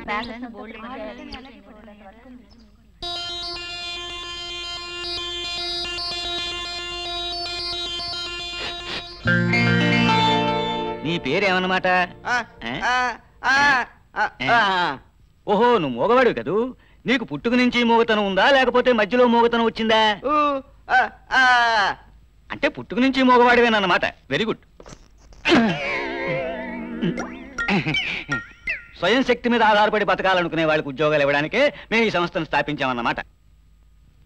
నీ పేరేమన్నమాట? ఓహో, నువ్వు మోగవాడు కదూ. నీకు పుట్టుక నుంచి మోగతనం ఉందా లేకపోతే మధ్యలో మోగతనం వచ్చిందా? అంటే పుట్టుక నుంచి మోగవాడివేనన్నమాట. Very good. స్వయం శక్తి మీద ఆధారపడి బతకాలనుకునే వాళ్ళకి ఉద్యోగాలు ఇవ్వడానికే మేము ఈ సంస్థను స్థాపించామన్నమాట.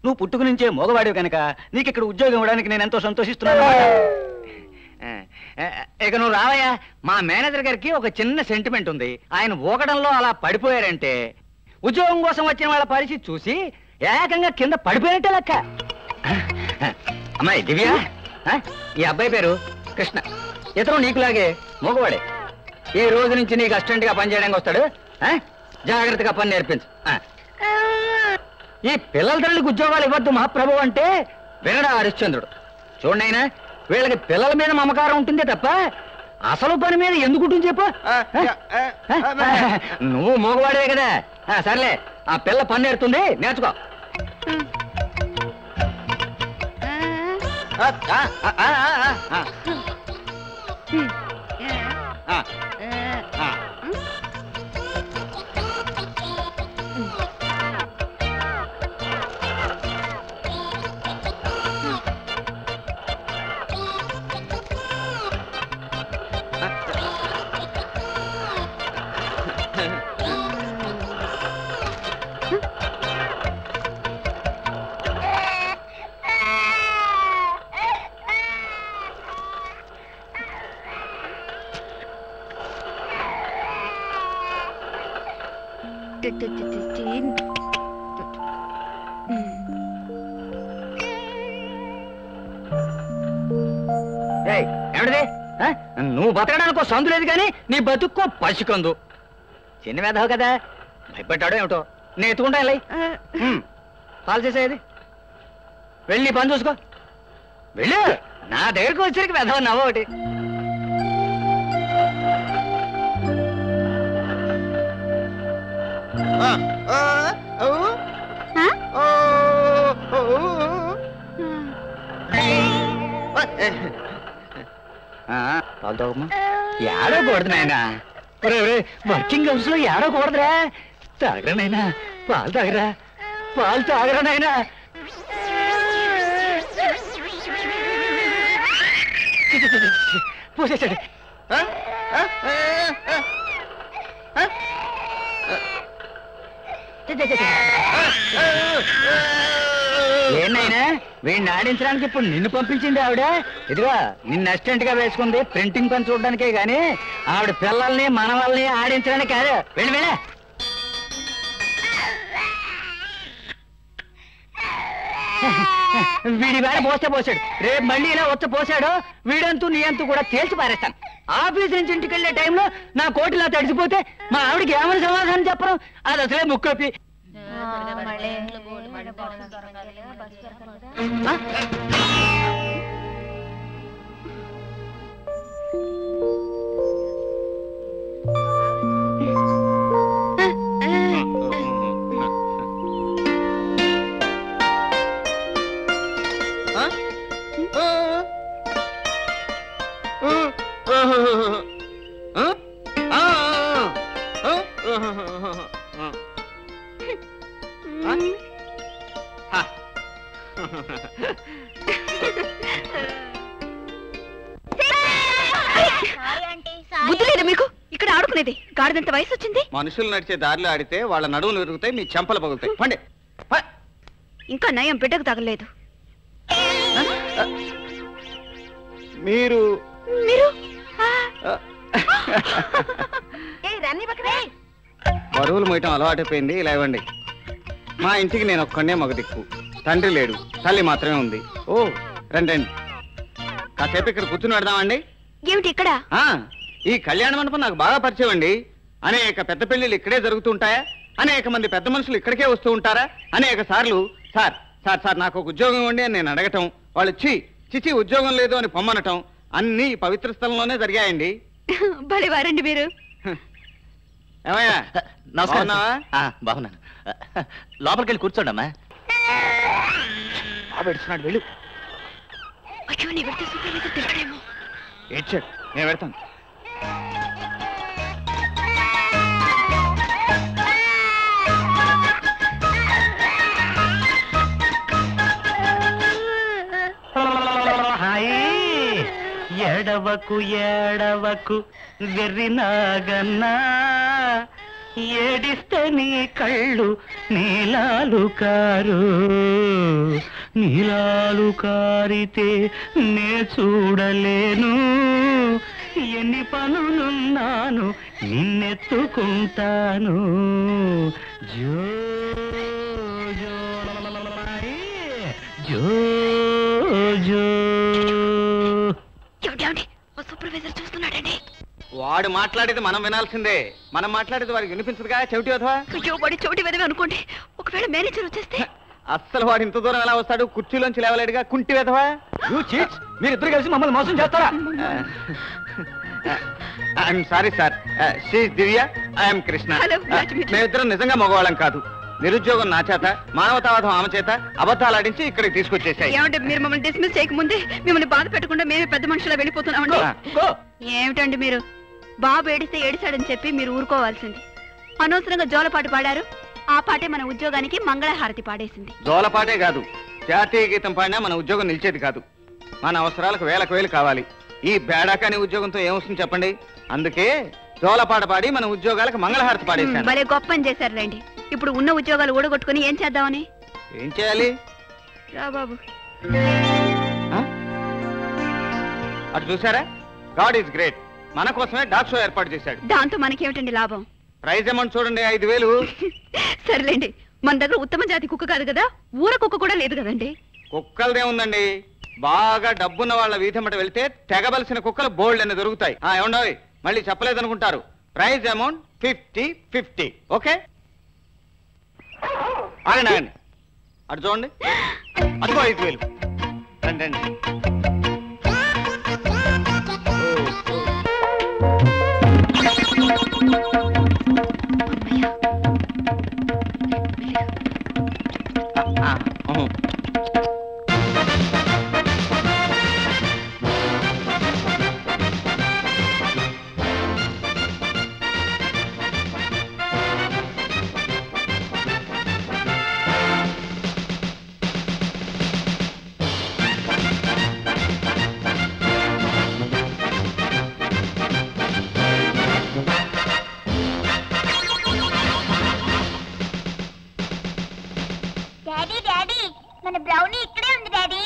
నువ్వు పుట్టుక నుంచే మోగవాడివి కనుక నీకు ఇక్కడ ఉద్యోగం ఇవ్వడానికి నేను ఎంతో సంతోషిస్తున్నాను. ఇక నువ్వు రావయ్యా. మా మేనేజర్ గారికి ఒక చిన్న సెంటిమెంట్ ఉంది. ఆయన ఊగడంలో అలా పడిపోయారంటే ఉద్యోగం కోసం వచ్చిన వాళ్ళ పరిస్థితి చూసి ఏకంగా కింద పడిపోయినట్టే లెక్క. అమ్మాయి దివ్య, ఈ అబ్బాయి పేరు కృష్ణ. ఇతను నీకులాగే మోగవాడే. ఈ రోజు నుంచి నీకు అసిస్టెంట్ గా పనిచేయడానికి వస్తాడు. జాగ్రత్తగా పని నేర్పించు. ఈ పిల్లల తల్లికి ఉద్యోగాలు ఇవ్వద్దు మహాప్రభు అంటే వినడా హరిశ్చంద్రుడు. చూడనైనా వీళ్ళకి పిల్లల మీద మమకారం ఉంటుందే తప్ప అసలు పని మీద ఎందుకు ఉంటుంది చెప్పు. నువ్వు మోగవాడే కదా. సర్లే, ఆ పిల్ల పని నేర్తుంది, నేర్చుకో. ఏమిటిది? నువ్వు బతకడానికి సందు లేదు కానీ నీ బతుక్కో పసికందు. చిన్న వేధవు కదా, భయపడ్డాడో ఏమిటో. నేను ఎత్తుకుంటా. పాలు చేసేది వెళ్ళి పని చూసుకో. వెళ్ళు. నా దగ్గరకు వచ్చరికి వేధవ నవ్వు ఒకటి. పాలు ఏడవకూడదు నాయనా. వర్కింగ్ హౌస్ లో ఏడవకూడదురా. తాగరా నాయనా, పాలు తాగరా, పాలు తాగరా నాయనా. పోసేసాడు. ఏనాయనా, వీడిని ఆడించడానికి ఇప్పుడు నిన్ను పంపించింది ఆవిడ. ఇదిగో నిన్ను అసిస్టెంట్ గా వేసుకుంది ప్రింటింగ్ పని చూడడానికే గాని ఆవిడ పిల్లల్ని మనవల్ని ఆడించడానికి కాదు. వెళ్ళి వెళ్ళా. వీడి వేళ పోస్తే పోసాడు, రేపు మళ్ళీ ఇలా వచ్చి పోసాడు వీడంతూ నీ అంతూ కూడా తేల్చి పారేస్తాను. ఆఫీస్ నుంచి ఇంటికి వెళ్ళే టైంలో నా కోటిలా తడిసిపోతే మా ఆవిడకి ఏమని సమాధానం చెప్పరు? అది అసలే ముక్కోపి. బుద్ధిలేదా మీకు? ఇక్కడ ఆడుకునేది గాడిదంత వయసు వచ్చింది. మనుషులు నడిచే దారిలో ఆడితే వాళ్ళ నడువులు విరుగుతాయి, మీ చెంపలు పగులుతాయి. పండి. ఇంకా నయం బిడ్డకు తగలేదు. మీరు బరువులు మోయటం అలవాటైపోయింది. ఇలా ఇవ్వండి. మా ఇంటికి నేను ఒక్కడే మగ దిక్కు. తండ్రి లేడు, తల్లి మాత్రమే ఉంది. ఓ రండి రండి, కాసేపు ఇక్కడ కూర్చుని పెడదామండి. ఏమిటి ఇక్కడ? ఈ కళ్యాణ మండపం నాకు బాగా పరిచయం అండి. అనేక పెద్ద పెళ్లిళ్ళు ఇక్కడే జరుగుతుంటాయా? అనేక మంది పెద్ద మనుషులు ఇక్కడికే వస్తూ ఉంటారా? అనేక సార్లు సార్ సార్ సార్ నాకు ఒక ఉద్యోగం ఇవ్వండి అని నేను అడగటం, వాళ్ళు చిచి ఉద్యోగం లేదు అని పొమ్మనటం అన్ని పవిత్ర స్థలంలోనే జరిగాయండి. భలే వారండి మీరు. ఏమయ్యా నమస్కారం బాగున్నావా? బాగున్నాను లోపలికి వెళ్ళి కూర్చోండి అమ్మా పెడుతున్నాడు వెళ్ళు. అయ్యో నీ పెడితే సూపర్వైజర్ తిరగడేమో. ఏడ్చాడు, నేను పెడతాను. ఎడవకు ఎడవకు వెర్రినాగన్నా ఏడిస్తే నీ కళ్ళు నీలాలు కారితే నే చూడలేను ఎన్ని పనులున్నాను నిన్నెత్తుకుంటాను జో జో జో జో ఏమిటి సూపర్వైజర్ చూస్తున్నాడండి. వాడు మాట్లాడేది మనం వినాల్సిందే, మనం మాట్లాడేది వాడికి వినిపించదుగా చెవిటి వధవా. అయ్యో వాడి చోటి వెదవి అనుకోండి. ఒకవేళ మేనేజర్ వచ్చేస్తే అస్సలు వాడు ఇంత దూరం ఎలా వస్తాడు? కుర్చీలోంచి లేవలేడుగా, కుంటి వెధవా. మీరిద్దరు కలిసి మమ్మల్ని మోసం చేస్తారా? I'm sorry sir, she Divya, I'm Krishna. Hello, nice to meet you. మేమిద్దరం నిజంగా మగవాళ్ళం కాదు. నిరుద్యోగం నా చేత, మానవతావాదం ఆమె చేత అబద్ధాలు ఆడించి ఇక్కడికి తీసుకొచ్చేసాయి. ఏమంటే మీరు మమ్మల్ని డిస్మిస్ చేయకముందే మిమ్మల్ని బాధ పెట్టకుండా మేమే పెద్ద మనుషులా వెళ్ళిపోతున్నామండి. ఏమిటండి మీరు బాబు ఏడిస్తే ఏడిశాడని చెప్పి మీరు ఊరుకోవాల్సింది. అనవసరంగా జోలపాటు పాడారు. ఆ పాటే మన ఉద్యోగానికి మంగళహారతి పాడేసింది. జోలపాటే కాదు, జాతీయ గీతం పాడినా మన ఉద్యోగం నిలిచేది కాదు. మన అవసరాలకు వేలకు వేలు కావాలి. ఈ బేడాకాని ఉద్యోగంతో ఏమొస్తుంది చెప్పండి? అందుకే జోలపాట పాడి మన ఉద్యోగాలకు మంగళహారతి పాడేశాను. భలే గొప్ప అని చేశారులేండి. ఇప్పుడు ఉన్న ఉద్యోగాలు ఊడగొట్టుకుని ఏం చేద్దామని? ఏం చేయాలి? రా బాబు. అటు చూసారా, గాడ్ ఈజ్ గ్రేట్. మన కోసమే డాక్ షో ఏర్పాటు చేశాడు. దాంతో మనకేమిటండి లాభం? ప్రైజ్ అమౌంట్ చూడండి, 5,000. సర్లేండి, మన దగ్గర ఉత్తమ జాతి కుక్క కాదు కదా, ఊర కుక్క కూడా లేదు కదండి. కుక్కలదే ఉందండి. బాగా డబ్బున్న వాళ్ళ వీధమ్మట వెళ్తే తెగబలిసిన కుక్కలు బోల్డ్ అని దొరుకుతాయి. ఏమండోయ్, మళ్ళీ చెప్పలేదనుకుంటారు. Praise amount 50-50. ఓకే, ఆగండి ఆగండి, అటు చూడండి, అదిగో 5,000. రండి రండి. డాడీ డాడీ, మన బ్రౌనీ ఇక్కడే ఉంది daddy.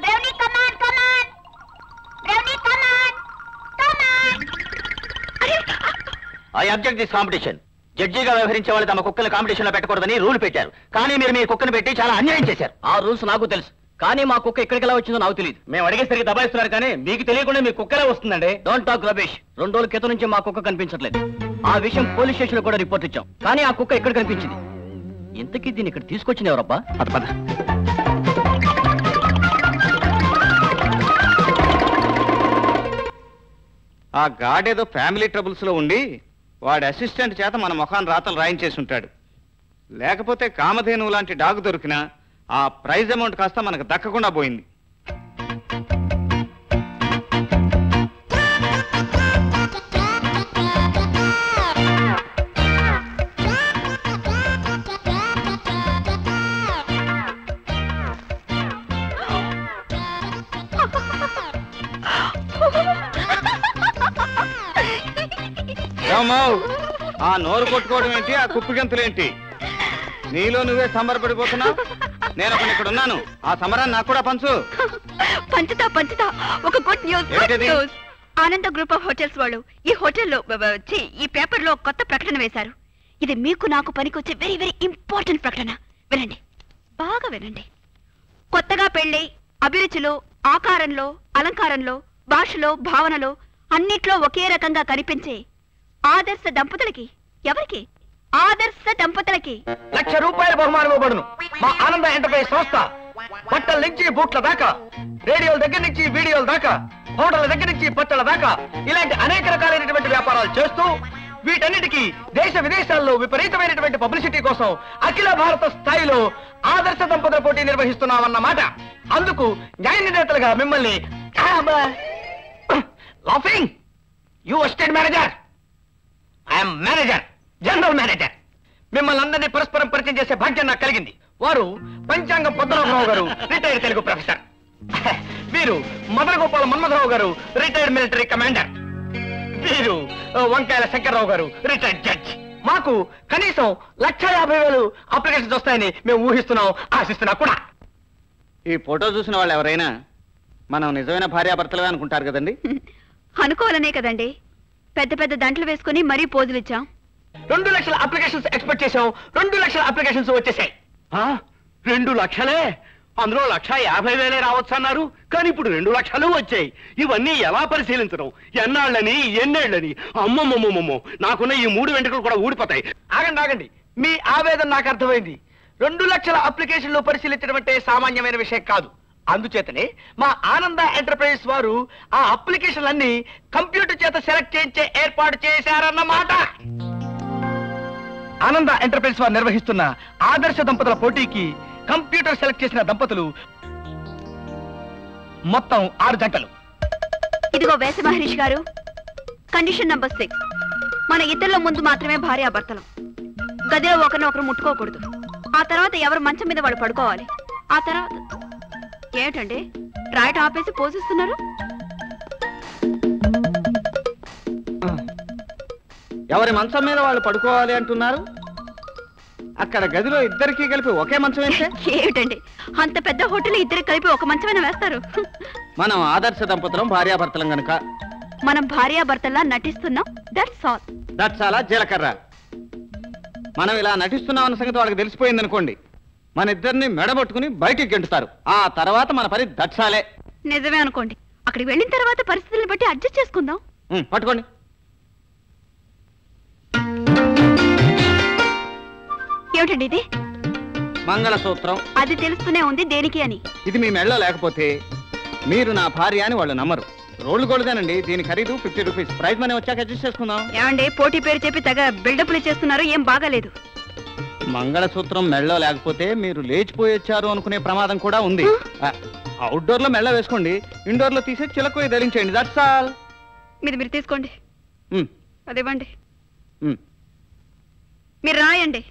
Brownie come on come on, Brownie come on come on. I object this competition. జడ్జిగా వ్యవహరించే వాళ్ళు తమ కుక్కలు కాంపిటీషన్ లో పెట్టకూడదని రూల్ పెట్టారు. కానీ మీరు మీ కుక్కను పెట్టి చాలా అన్యాయం చేశారు. ఆ రూల్స్ నాకు తెలుసు, కానీ మా కుక్క ఎక్కడికి ఎలా వచ్చిందో నాకు తెలియదు. మేము అడిగేసరికి దబాయిస్తున్నారు, కానీ మీకు తెలియకుండా మీ కుక్కలే వస్తుందండి. Don't talk రబేష్. 2 రోజుల క్రితం నుంచి మా కుక్క కనిపించట్లేదు. ఆ విషయం పోలీస్ స్టేషన్ లో కూడా రిపోర్ట్ ఇచ్చాం, కానీ ఆ కుక్క ఎక్కడ కనిపించింది? ఇంతకీ దీన్ని ఇక్కడ తీసుకొచ్చింది ఎవరబ్బా? అది పద. ఆ గాడ్ ఏదో ఫ్యామిలీ ట్రబుల్స్ లో ఉండి వాడి అసిస్టెంట్ చేత మన ముఖాన్ని రాతలు రాయించేసి ఉంటాడు. లేకపోతే కామధేనువు లాంటి డాగ్ దొరికినా ఆ ప్రైజ్ అమౌంట్ కాస్త మనకు దక్కకుండా పోయింది. ఆ నోరు కొట్టుకోవడం ఏంటి, ఆ కుప్పిగంతులేంటి? నీలో నువ్వే సంబరపడిపోతున్నావు. నేను ఒకటి ఇక్కడ ఉన్నాను, ఆ సమరాన్ని నాకు కూడా పంచు. పంచుతా పంచుతా. ఒక గుడ్ న్యూస్, గుడ్ న్యూస్. ఆనంద గ్రూప్ ఆఫ్ హోటల్స్ వాళ్ళు ఈ హోటల్లో ఈ పేపర్ లో కొత్త ప్రకటన వేశారు. ఇది మీకు నాకు పనికొచ్చే వెరీ వెరీ ఇంపార్టెంట్ ప్రకటన. వినండి, బాగా వినండి. కొత్తగా పెళ్ళై అభిరుచిలో, ఆకారంలో, అలంకారంలో, భాషలో, భావనలో అన్నిట్లో ఒకే రకంగా కనిపించే ఆదర్శ దంపతులకి. ఎవరికి? ఆదర్శ దంపతులకి 1,00,000 రూపాయల బహుమానం ఇవ్వబడును. మా ఆనంద ఎంటర్ప్రైజ్ సంస్థ బట్టల నుంచి బూట్ల దాకా, రేడియోల దగ్గర నుంచి వీడియోల దాకా, హోటళ్ల దగ్గర నుంచి పట్టల దాకా ఇలాంటి అనేక రకాలైనటువంటి వ్యాపారాలు చేస్తూ వీటన్నిటికీ దేశ విదేశాల్లో విపరీతమైనటువంటి పబ్లిసిటీ కోసం అఖిల భారత స్థాయిలో ఆదర్శ దంపతుల పోటీ నిర్వహిస్తున్నామన్నమాట. అందుకు న్యాయ నిర్ణేతలుగా మిమ్మల్ని laughing you assistant manager, I'm manager, general manager, మిమ్మల్ని అందరినీ పరస్పరం పరిచయం చేసే భాగ్యం నాకు కలిగింది. వారు పంచాంగం పద్మనాభరావు గారు, రిటైర్డ్ తెలుగు ప్రొఫెసర్. వీరు మదనగోపాల మన్మథరావు గారు, రిటైర్డ్ మిలిటరీ కమాండర్. వీరు వంకాయల శంకర్రావు గారు, రిటైర్డ్ జడ్జ్. మాకు కనీసం 1,50,000 అప్లికేషన్స్ వస్తాయని మేము ఊహిస్తున్నాం, ఆశిస్తున్నాం కూడా. ఈ ఫోటో చూసిన వాళ్ళు ఎవరైనా మనం నిజమైన భార్యాభర్తలే అనుకుంటారు కదండి. అనుకోవాలనే కదండి పెద్ద పెద్ద దంటలు వేసుకుని మరీ పోజులు ఇచ్చాం. 2 లక్షల అప్లికేషన్స్ ఎక్స్పెక్ట్ చేశాం. 2 లక్షల అప్లికేషన్స్ వచ్చేసాయి. 2 లక్షలే? అందులో 1,50,000 రావచ్చు అన్నారు, కానీ ఇప్పుడు 2 లక్షలు వచ్చాయి. ఇవన్నీ ఎలా పరిశీలించడం? ఎన్నాళ్ళని ఎన్నేళ్ళని? అమ్మమ్మమ్మమ్మో, నాకున్న ఈ 3 వెంట్రుకలు కూడా ఊడిపోతాయి. ఆగండి, మీ ఆవేదన నాకు అర్థమైంది. 2 లక్షల అప్లికేషన్లు పరిశీలించడం అంటే సామాన్యమైన విషయం కాదు. అందుచేతనే మా ఆనంద ఎంటర్ప్రైజెస్ వారు ఆ అప్లికేషన్లన్నీ కంప్యూటర్ చేత సెలెక్ట్ చేయించే ఏర్పాటు చేశారన్నమాట. ఆనంద ఎంటర్ప్రైజెస్ వారు నిర్వహిస్తున్న ఆదర్శ దంపతుల పోటీకి కంప్యూటర్ సెలెక్ట్ చేసిన దంపతులు మొత్తం 6 జంటలు. ఇదిగో వేస మహర్షి గారు, కండిషన్ నంబర్ 6. మన ఇద్దరిలో ముందు మాత్రమే భార్యాభర్తలు. గదిలో ఒకరినొకరు ముట్టుకోకూడదు. ఆ తర్వాత ఎవరు మంచం మీద వాళ్ళు పడుకోవాలి. ఆ తర్వాత ఏమిటండి రాయట ఆపేసి పోషిస్తున్నారు? ఎవరి మంచం మీద వాళ్ళు పడుకోవాలి అంటున్నారు. అక్కడ గదిలో ఇద్దరికి కలిపి ఒకే మంచం వేస్తే ఏమిటండి అంత పెద్ద హోటల్ ఇద్దరికి కలిపి ఒక మంచమైనా వేస్తారు? మనం ఆదర్శ దంపతులం, భార్యాభర్తలం గనుక మనం భార్యాభర్తల్లా నటిస్తున్నాం. That's all. దట్సాలా జీలకర్ర. మనం ఇలా నటిస్తున్నాం అన్న సంగతి వాళ్ళకి తెలిసిపోయింది అనుకోండి, మన ఇద్దరిని మెడబట్టుకుని బయటికి గెంటుతారు. ఆ తర్వాత మన పని దట్సాలే. నిజమే అనుకోండి. అక్కడికి వెళ్ళిన తర్వాత పరిస్థితులను బట్టి అడ్జస్ట్ చేసుకుందాం. పట్టుకోండి. ఏమిటండి ఇది? మంగళసూత్రం. అది తెలుస్తూనే ఉంది దేనికి అని. ఇది మీ మెడలో లేకపోతే మీరు నా భార్య అని వాళ్ళు నమ్మరు. రోడ్లు గోల్దేనండి, దీని ఖరీదు 50 రూపీస్. ప్రైజ్ మనీ వచ్చాక అడ్జస్ట్ చేసుకుందాం. ఏమండి పోటీ పేరు చెప్పి తగ బిల్డప్లు చేస్తున్నారు, ఏం బాగాలేదు. మంగళసూత్రం మెడలో లేకపోతే మీరు లేచిపోయి వచ్చారు అనుకునే ప్రమాదం కూడా ఉంది. అవుట్డోర్ లో మెళ్ళ వేసుకోండి, ఇండోర్ లో తీసే చిలకోయి ధరించండి. That's all. మీరు తీసుకోండి. అదివ్వండి. మీరు రాయండి.